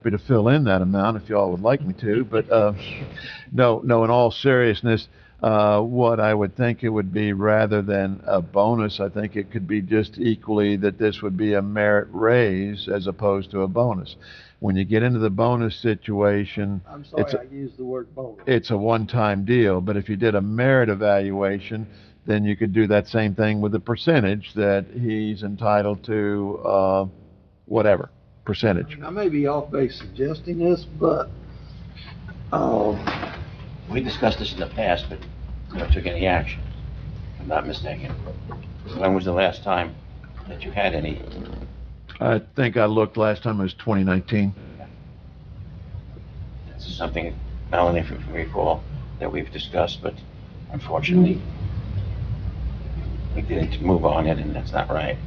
to fill in that amount if y'all would like me to, but no. In all seriousness, what I would think it would be rather than a bonus, I think it could be just equally that this would be a merit raise as opposed to a bonus. When you get into the bonus situation, I'm it's sorry, I used the word bonus. it's a one-time deal. But if you did a merit evaluation, then you could do that same thing with the percentage that he's entitled to, whatever percentage. I may be off base suggesting this, but, um, We discussed this in the past, but never took any action, if I'm not mistaken. When was the last time that you had any? I think I looked last time it was 2019. This is something, Melanie, if you recall, that we've discussed, but unfortunately, we didn't move on it, and that's not right.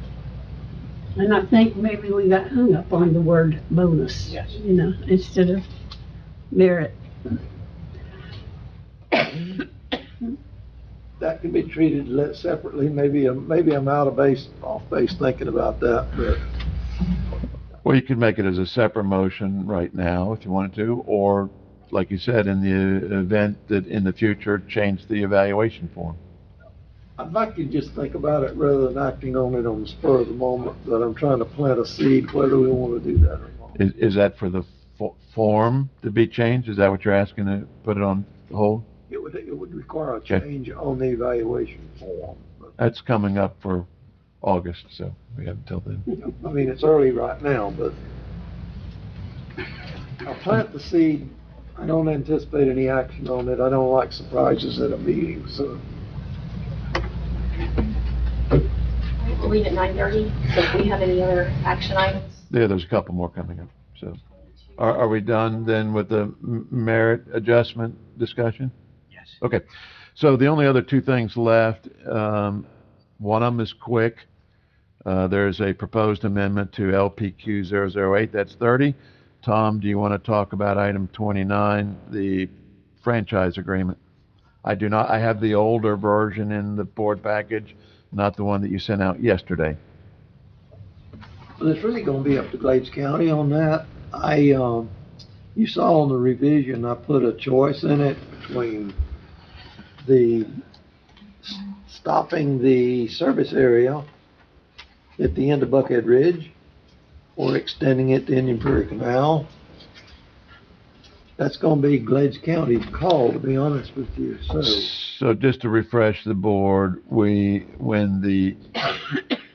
And I think maybe we got hung up on the word bonus. Yes. You know, instead of merit. that can be treated separately. Maybe I'm off base thinking about that, but Well, you could make it as a separate motion right now if you wanted to, or like you said, in the event that in the future, change the evaluation form. I'd like you to just think about it rather than acting on it on the spur of the moment, but I'm trying to plant a seed whether we want to do that or not. Is that for the form to be changed? Is that what you're asking to put it on hold? It would require a Okay. change on the evaluation form. But, That's coming up for August, so we have until then. I mean, it's early right now, but I'll plant the seed. I don't anticipate any action on it. I don't like surprises at a meeting, so. We'll leave at 9:30, so if we have any other action items. Yeah, there's a couple more coming up, so. Are we done then with the merit adjustment discussion? Yes. Okay, so the only other two things left, one of them is quick. There's a proposed amendment to LPQ 008, that's 30. Tom, do you want to talk about item 29, the franchise agreement? I do not, I have the older version in the board package, not the one that you sent out yesterday. Well, it's really gonna be up to Glades County on that. You saw on the revision, I put a choice in it between the stopping the service area at the end of Buckhead Ridge or extending it to Indian Prairie Canal. That's gonna be Glades County's call, to be honest with you, so. So just to refresh the board,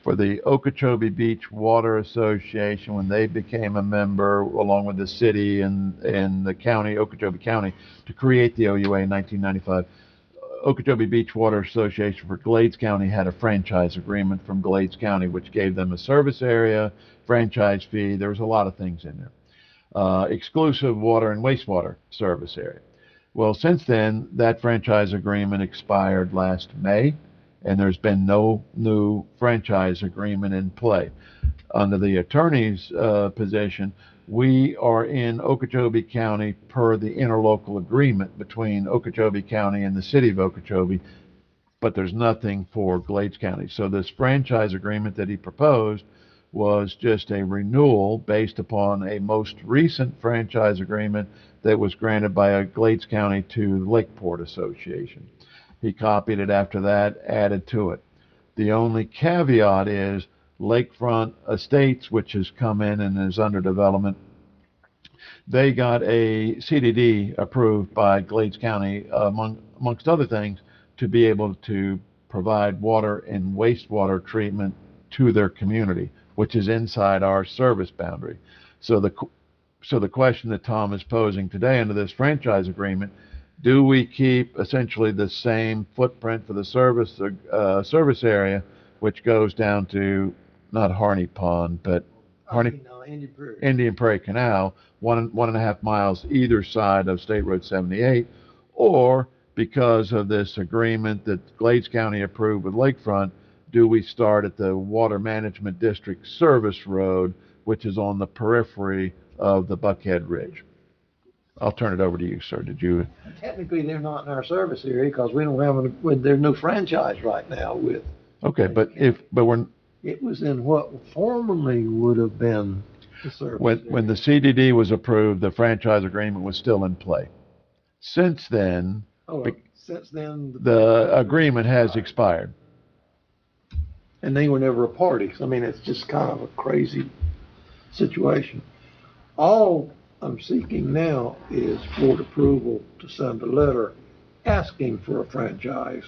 for the Okeechobee Beach Water Association, when they became a member, along with the city and the county, Okeechobee County, to create the OUA in 1995, Okeechobee Beach Water Association for Glades County had a franchise agreement from Glades County, which gave them a service area, franchise fee. There was a lot of things in there. Exclusive water and wastewater service area. Well, since then, that franchise agreement expired last May, and there's been no new franchise agreement in play. Under the attorney's position, we are in Okeechobee County per the interlocal agreement between Okeechobee County and the city of Okeechobee, but there's nothing for Glades County. So this franchise agreement that he proposed was just a renewal based upon a most recent franchise agreement that was granted by a Glades County to the Lakeport Association. He copied it after that, added to it. The only caveat is Lakefront Estates, which has come in and is under development. They got a CDD approved by Glades County, amongst other things, to be able to provide water and wastewater treatment to their community, which is inside our service boundary. So the question that Tom is posing today under this franchise agreement, do we keep essentially the same footprint for the service area, which goes down to not Harney Pond, but Indian Prairie Canal, 1.5 miles either side of State Road 78, or because of this agreement that Glades County approved with Lakefront, do we start at the Water Management District Service Road, which is on the periphery of the Buckhead Ridge? I'll turn it over to you, sir. Did you? Technically, they're not in our service area because we don't have there's no franchise right now Okay, but we're. It was in what formerly would have been. The service when the area. CDD was approved, the franchise agreement was still in play. Since then, Oh, since then. the agreement has expired. And they were never a party. So, I mean, it's just kind of a crazy situation. All I'm seeking now is board approval to send a letter asking for a franchise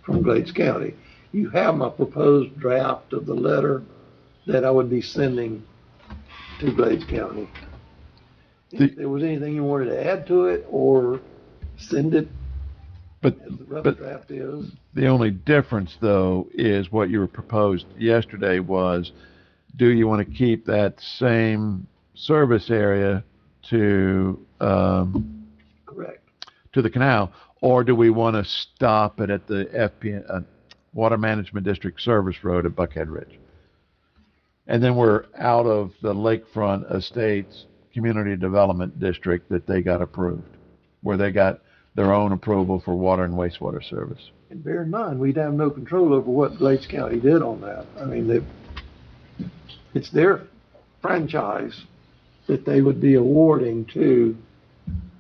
from Glades County. You have my proposed draft of the letter that I would be sending to Glades County. If there was anything you wanted to add to it or send it But, as the rough but draft is, the only difference, though, is what you were proposed yesterday was, do you want to keep that same service area to, correct. to the canal, or do we want to stop it at the Water Management District Service Road at Buckhead Ridge? And then we're out of the Lakefront Estates Community Development District that they got approved, where they got their own approval for water and wastewater service. And bear in mind, we'd have no control over what Glades County did on that. I mean, it's their franchise that they would be awarding to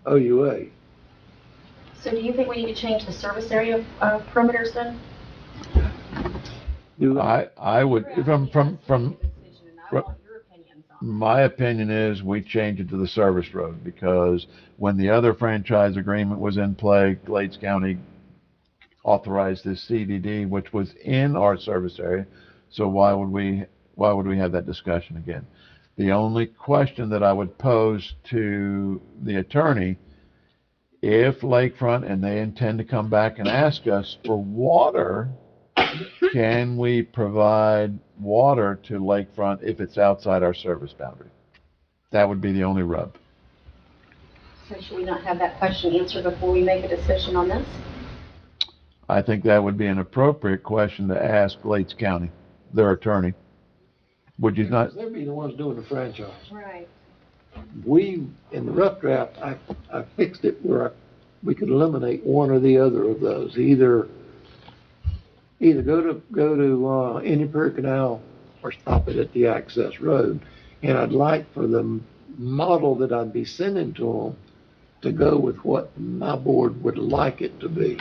OUA. So do you think we need to change the service area perimeters then? I would, from, my opinion is we change it to the service road, because when the other franchise agreement was in play, Glades County authorized this CDD, which was in our service area. So why would we have that discussion again? The only question that I would pose to the attorney, if Lakefront and they intend to come back and ask us for water, can we provide water to Lakefront if it's outside our service boundary? That would be the only rub. So should we not have that question answered before we make a decision on this? I think that would be an appropriate question to ask Glades County, their attorney. Would you not? They'd be the ones doing the franchise. Right. We, in the rough draft, I fixed it where we could eliminate one or the other of those. Either go to Indian Prairie Canal or stop it at the access road. And I'd like for the model that I'd be sending to them to go with what my board would like it to be.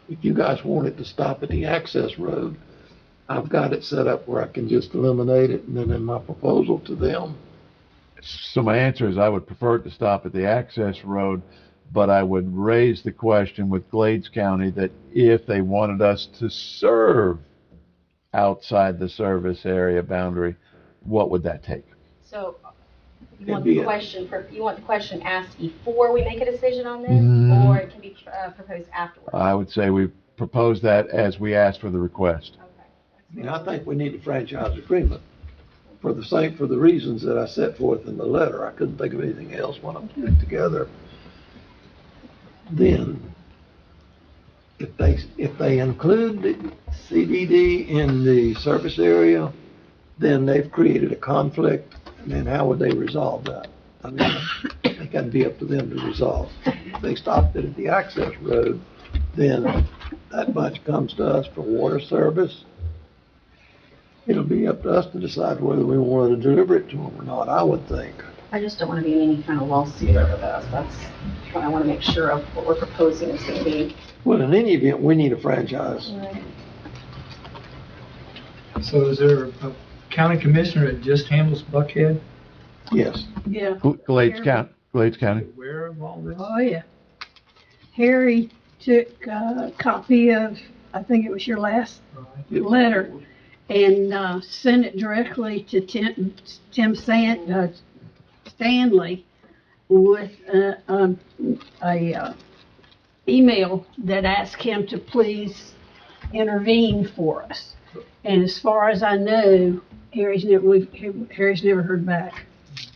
If you guys want it to stop at the access road, I've got it set up where I can just eliminate it, and then in my proposal to them. So my answer is I would prefer it to stop at the access road, but I would raise the question with Glades County that if they wanted us to serve outside the service area boundary, what would that take? So you It'd want be the a- question asked before we make a decision on this, Mm. or it can be proposed afterwards? I would say we propose that as we ask for the request. Okay. Now, I think we need a franchise agreement for the reasons that I set forth in the letter. I couldn't think of anything else when I put it together. Then, if they include the CDD in the service area, then they've created a conflict, and then how would they resolve that? I mean, I think that'd be up to them to resolve. If they stopped it at the access road, then that much comes to us for water service. It'll be up to us to decide whether we want to deliver it to them or not, I would think. I just don't want to be in any kind of lawsuit over this. That's what I want to make sure of what we're proposing is going to be. Well, in any event, we need a franchise. So is there a county commissioner that just handles Buckhead? Yes. Yeah. Glades County. Aware of all this? Oh, yeah. Harry took a copy of, I think it was your last Right. letter, and sent it directly to Tim Stanley with a email that asked him to please intervene for us. And as far as I know, Harry's never heard back.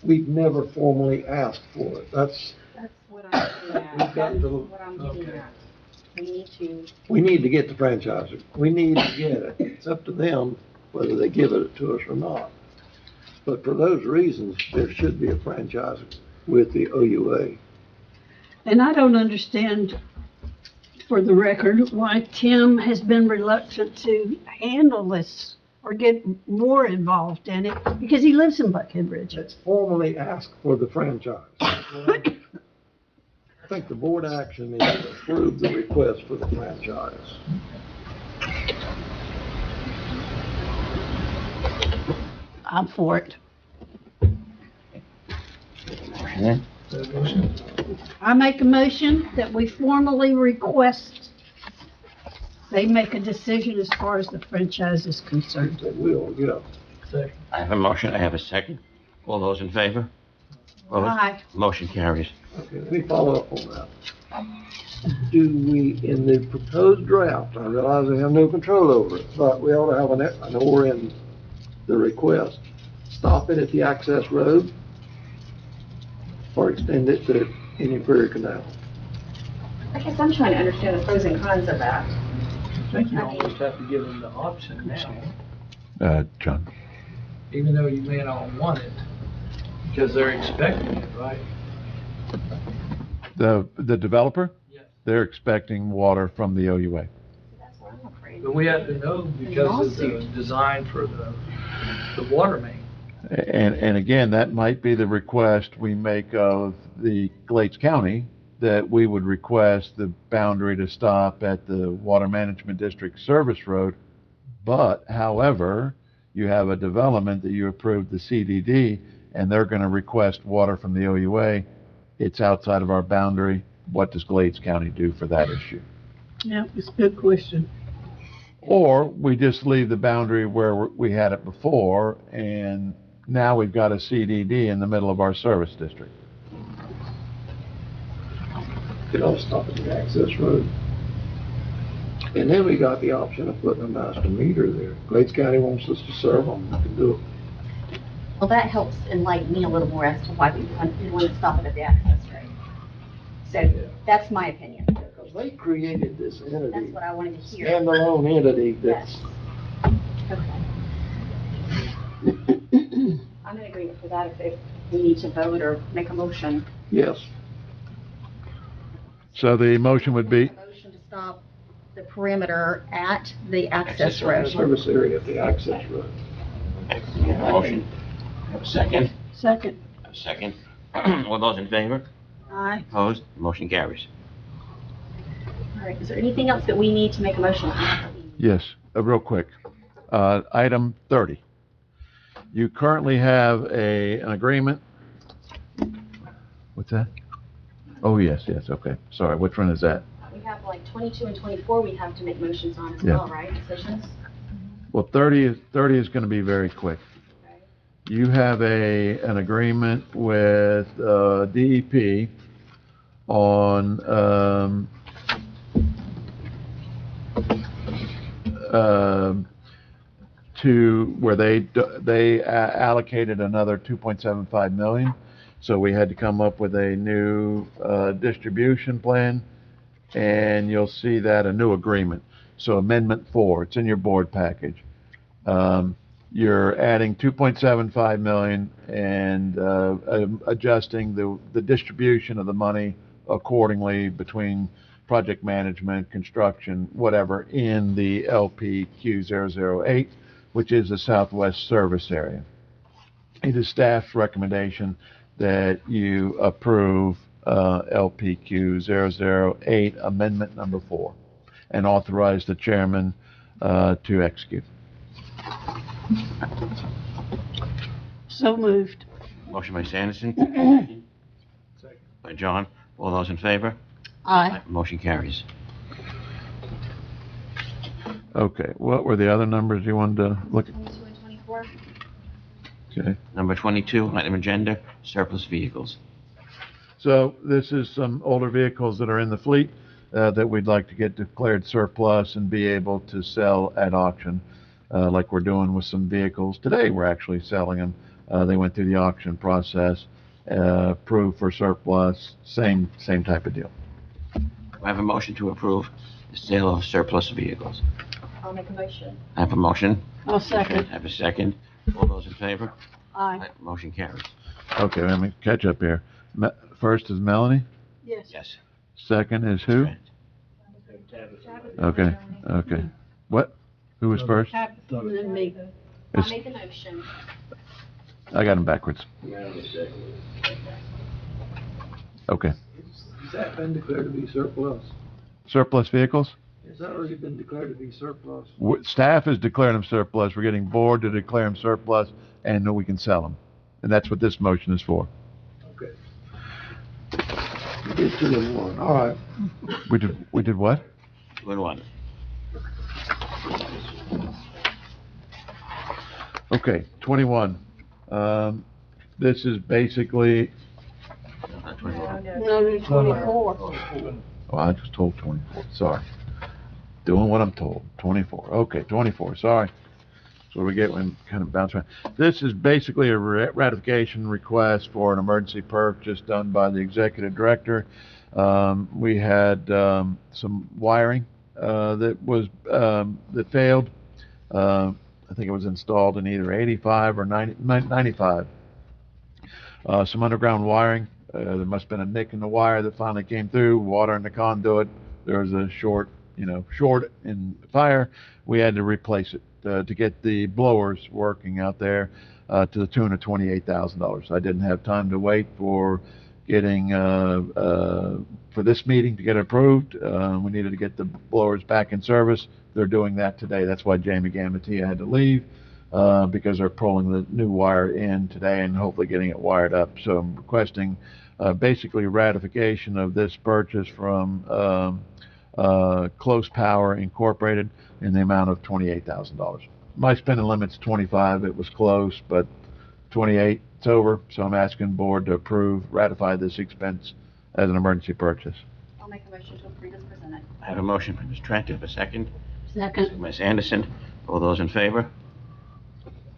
We've never formally asked for it. That's, That's what I'm getting at. We've got That's the- what I'm getting okay. at. We we need to get the franchise. We need to get it. It's up to them whether they give it to us or not. But for those reasons, there should be a franchise with the OUA. And I don't understand, for the record, why Tim has been reluctant to handle this or get more involved in it because he lives in Buckhead Ridge. Let's formally ask for the franchise. I think the board action is to approve the request for the franchise. I'm for it. Motion then? Is that a motion? I make a motion that we formally request they make a decision as far as the franchise is concerned. They will, yeah. Second. I have a motion, I have a second. All those in favor? Opposed? Aye. Motion carries. Okay, let me follow up on that. Do we, in the proposed draft, I realize we have no control over it, but we ought to have an or in the request, stop it at the access road or extend it to Indian Prairie Canal? I guess I'm trying to understand the pros and cons of that. I think you almost have to give them the option now, John. even though you may not want it, because they're expecting it, right? The developer, Yes. they're expecting water from the OUA. That's what I'm afraid. But we have to know because of the design for the water main. And again, that might be the request we make of the Glades County, that we would request the boundary to stop at the Water Management District Service Road. But however, you have a development that you approved the CDD, and they're gonna request water from the OUA. It's outside of our boundary. What does Glades County do for that issue? Yeah, it's a good question. Or we just leave the boundary where we had it before, and now we've got a CDD in the middle of our service district. Could all stop at the access road. And then we got the option of putting a master meter there. Glades County wants us to serve them, we can do it. Well, that helps enlighten me a little more as to why we want to stop it at the access road. So that's my opinion. Because they created this That's entity, what I wanted to hear. standalone entity that's, Okay. I'm in agreement for that if we need to vote or make a motion. yes, So the motion would be, A motion to stop the perimeter at the access Access road. road. service area at the access road. We have a motion. Have a second? Second. A second. All those in favor? Aye. Opposed? Motion carries. All right, is there anything else that we need to make a motion on? yes, real quick. Item 30. You currently have an agreement. What's that? Oh, yes, okay. Sorry, which one is that? We have like 22 and 24 we have to make motions on as Yeah. well, right? Decisions? Well, 30 is going to be very quick. Okay. You have an agreement with DEP on to where they allocated another 2.75 million. So we had to come up with a new distribution plan, and you'll see that a new agreement. So Amendment 4, it's in your board package. You're adding 2.75 million and adjusting the distribution of the money accordingly between project management, construction, whatever, in the LPQ008, which is the Southwest Service Area. It is staff's recommendation that you approve LPQ008 Amendment Number 4 and authorize the chairman to execute. So moved. Motion by Sanderson. Second. By John. All those in favor? Aye. Motion carries. Okay, what were the other numbers you wanted to look at? 22 and 24? Okay. Number 22, item agenda, surplus vehicles. So this is some older vehicles that are in the fleet that we'd like to get declared surplus and be able to sell at auction, like we're doing with some vehicles. Today, we're actually selling them. They went through the auction process, approved for surplus, same type of deal. I have a motion to approve the sale of surplus vehicles. I'll make a motion. I have a motion. I'll second. I have a second. All those in favor? Aye. Motion carries. Okay, let me catch up here. First is Melanie, Yes. Yes. second is who? Okay. What? Who was first? And then me. I'll It's- make the motion. I got them backwards. Okay. Has that been declared to be surplus? Surplus vehicles? Has that already been declared to be surplus? Staff has declared them surplus. We're getting board to declare them surplus, and then we can sell them. And that's what this motion is for. Okay. We did 2 in 1, all right. We did what? 2 and 1. Okay, 21. This is basically, Not 21. No, there's 24. oh, I just told 24, sorry. Doing what I'm told, 24. Okay, 24, sorry. So we get when kind of bounce around. This is basically a ratification request for an emergency purchase done by the executive director. We had some wiring that was that failed. I think it was installed in either 85 or 95. Some underground wiring. There must have been a nick in the wire that finally came through. Water in the conduit. There was a short in fire. We had to replace it to get the blowers working out there to the tune of $28,000. I didn't have time to wait for getting for this meeting to get approved. We needed to get the blowers back in service. They're doing that today. That's why Jamie Gamatia had to leave because they're pulling the new wire in today and hopefully getting it wired up. So I'm requesting basically ratification of this purchase from Close Power Incorporated in the amount of $28,000. My spending limit's 25. It was close, but 28, it's over. So I'm asking the board to ratify this expense as an emergency purchase. I'll make a motion to approve as presented. I have a motion from Ms. Trent. Do I have a second? Second. Ms. Anderson. All those in favor?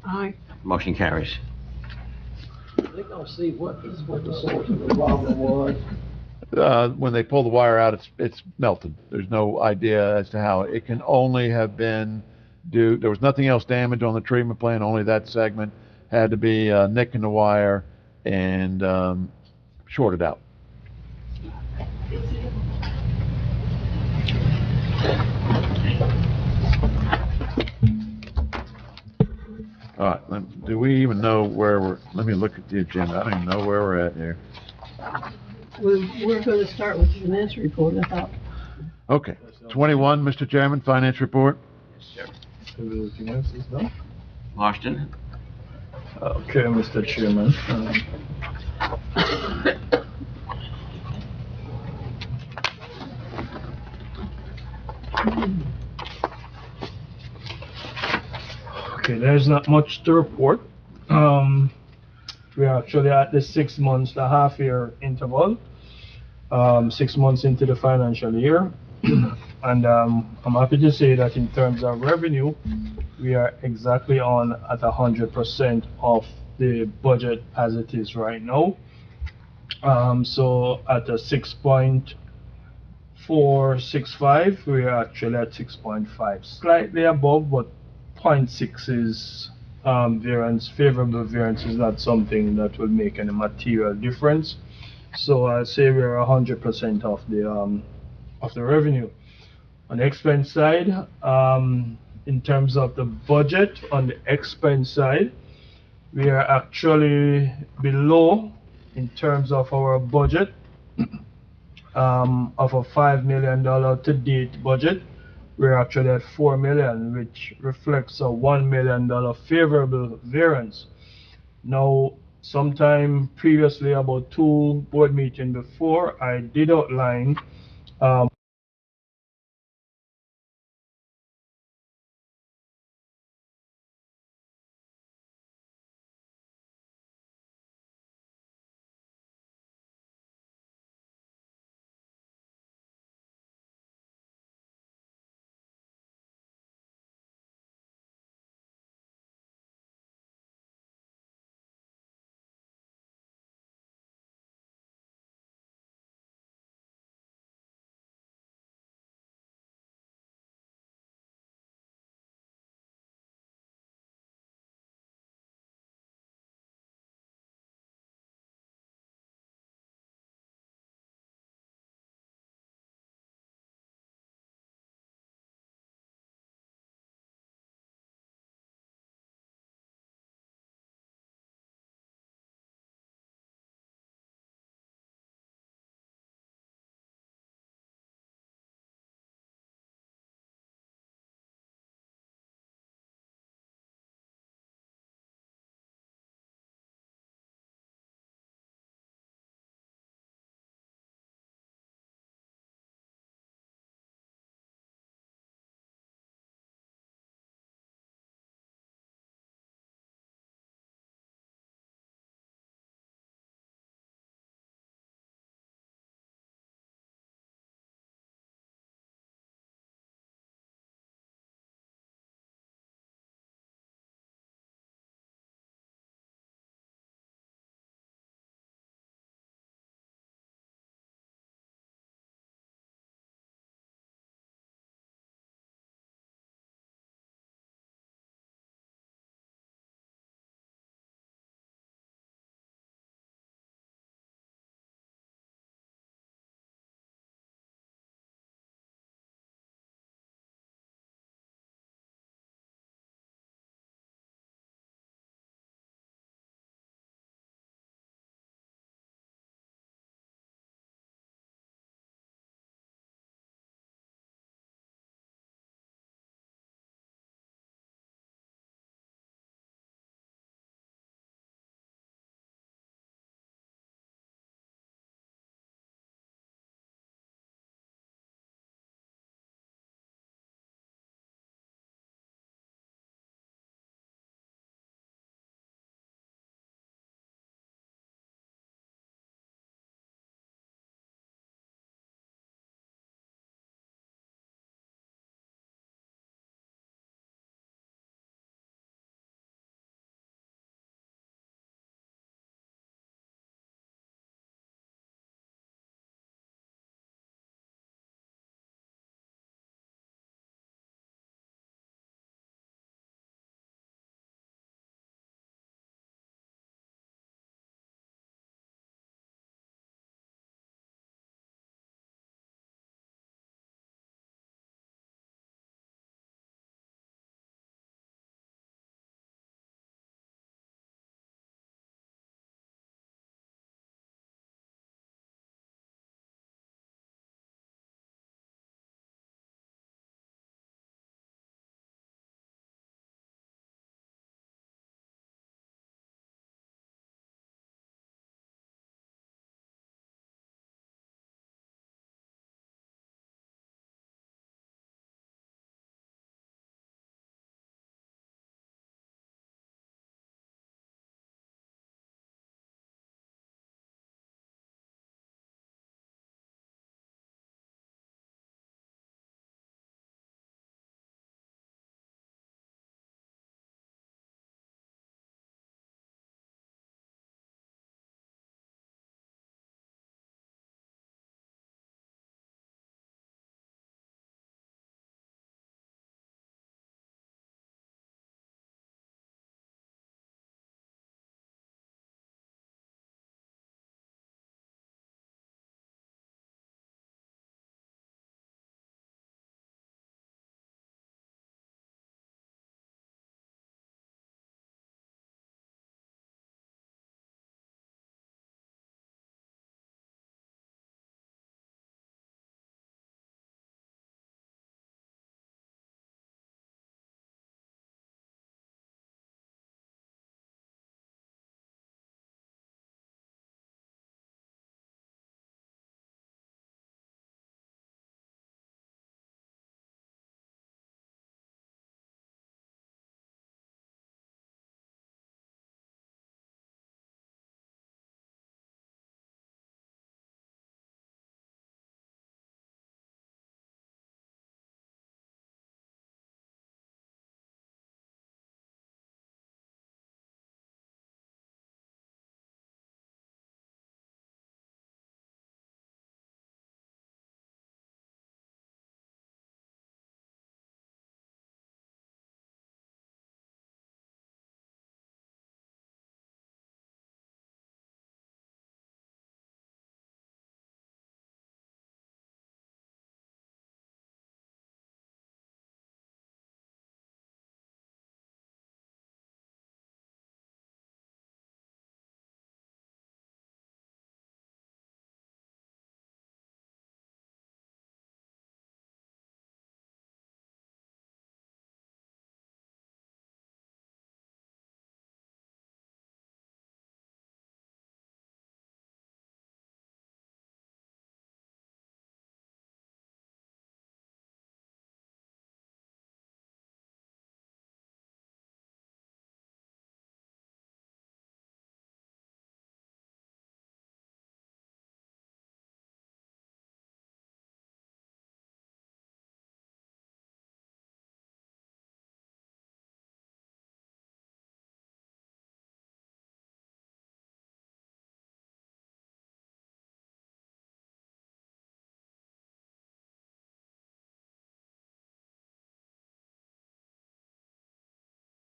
Aye. Motion carries. They gonna see what the source of the problem was. When they pull the wire out, it's melted. There's no idea as to how. It can only have been there was nothing else damaged on the treatment plant, only that segment. Had to be a nick in the wire and shorted out. All right, do we even know where let me look at the agenda. I don't even know where we're at here. We're going to start with the finance report, I thought. Okay, 21, Mr. Chairman, finance report. Everything else is done? Marston? Okay, Mr. Chairman. Okay, there's not much to report. We are actually at the 6 months, the half-year interval, 6 months into the financial year. And I'm happy to say that in terms of revenue, we are exactly on at 100% of the budget as it is right now. So at a 6.465, we are actually at 6.5, slightly above, but 0.6 is variance, favorable variance is not something that will make any material difference. So I'll say we're 100% of the revenue. On the expense side, in terms of the budget, on the expense side, we are actually below in terms of our budget of a $5 million to date budget. We're actually at $4 million, which reflects a $1 million favorable variance. Now, sometime previously, about 2 board meetings before, I did outline